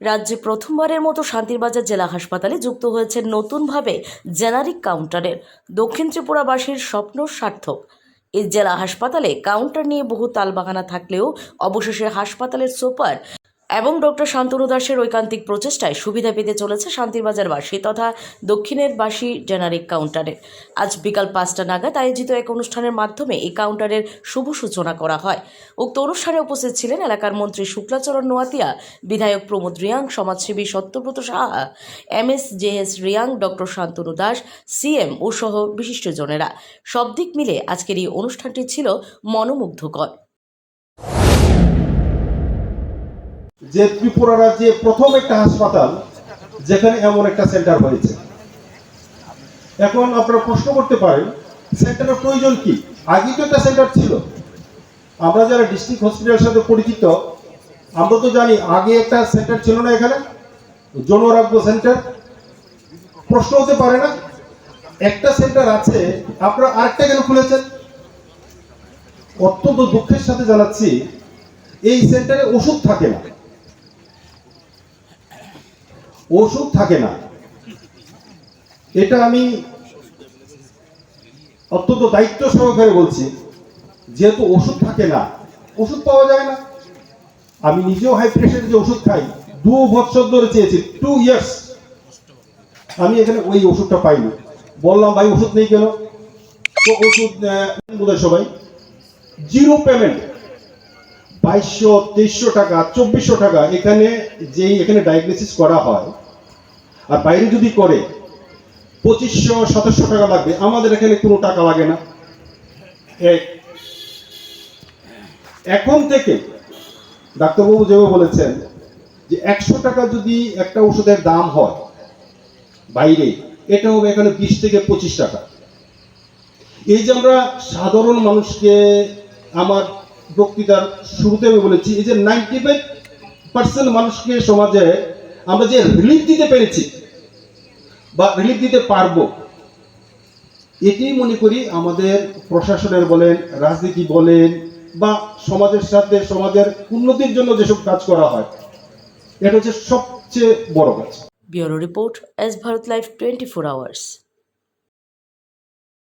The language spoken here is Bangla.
রাজ্যে প্রথমবারের মতো শান্তিরবাজার জেলা হাসপাতালে যুক্ত হয়েছে নতুনভাবে জেনারিক কাউন্টারের দক্ষিণ ত্রিপুরাবাসীর স্বপ্ন সার্থক। এই জেলা হাসপাতালে কাউন্টার নিয়ে বহু তালবাহানা থাকলেও অবশেষে হাসপাতালের সুপার এবং ডক্টর শান্তনু দাসের ঐকান্তিক প্রচেষ্টায় সুবিধা পেতে চলেছে শান্তিরবাজারবাসী তথা দক্ষিণের বাসী জেনারিক কাউন্টারের। আজ বিকাল 5টা নাগাদ আয়োজিত এক অনুষ্ঠানের মাধ্যমে এই কাউন্টারের শুভ সূচনা করা হয়। উক্ত অনুষ্ঠানে উপস্থিত ছিলেন এলাকার মন্ত্রী শুক্লাচরণ নোয়াতিয়া, বিধায়ক প্রমোদ রিয়াং, সমাজসেবী Satyabrata Saha, MSJS Reang, doctor Shantanu Das, CM ও সহ বিশিষ্টজনেরা। সব দিক মিলে আজকের এই অনুষ্ঠানটি ছিল মনোমুগ্ধকর। যে ত্রিপুরা রাজ্যে প্রথম একটা হাসপাতাল যেখানে এমন একটা সেন্টার হয়েছে। এখন আপনারা প্রশ্ন করতে পারেন সেন্টারের প্রয়োজন কি? আগে তো একটা সেন্টার ছিল। আমরা যারা ডিস্ট্রিক্ট হসপিটালের সাথে পরিচিত আমরা তো জানি আগে একটা সেন্টার ছিল না এখানে, জনআরোগ্য সেন্টার। প্রশ্ন হতে পারে না একটা সেন্টার আছে আপনারা আরেকটা কেন খুলেছেন? অত্যন্ত দুঃখের সাথে জানাচ্ছি এই সেন্টারে ওষুধ থাকে না। ওষুধ থাকে না, এটা আমি অত্যন্ত দায়িত্ব সহকারে বলছি। যেহেতু ওষুধ থাকে না, ওষুধ পাওয়া যায় না। আমি নিজেও হাই প্রেশারের যে ওষুধ খাই 2 বছর ধরে চেয়েছি, 2 ইয়ার্স, আমি এখানে ওই ওষুধটা পাইনি। বললাম ভাই ওষুধ নেই কেন? তো ওষুধ বোধহয় সবাই জিরো পেমেন্ট, 2200, 2300 টাকা, 2400 টাকা এখানে এখানে ডায়াগনোসিস করা হয়। আর বাইরে যদি করে 2500, 2700 টাকা লাগবে। আমাদের এখানে কোনো টাকা লাগে না। এখন থেকে ডাক্তারবাবু যেভাবে বলেছেন যে 100 টাকা যদি একটা ওষুধের দাম হয় বাইরে, এটা হবে এখানে 20 থেকে 25 টাকা। এই যে আমরা সাধারণ মানুষকে, আমার বক্তৃতার শুরুতে আমি বলেছি এই যে 95% মানুষকে সমাজে আমরা যে রিলিফ দিতে পেরেছি বা রিলিফ দিতে পারবো, এটি মনে করি আমাদের প্রশাসনের বলেন, রাজনীতি বলেন বা সমাজের সাথে সমাজের উন্নতির জন্য যেসব কাজ করা হয়, এটা হচ্ছে সবচেয়ে বড় কাজ। Bureau report, S Bharat live 24 hours.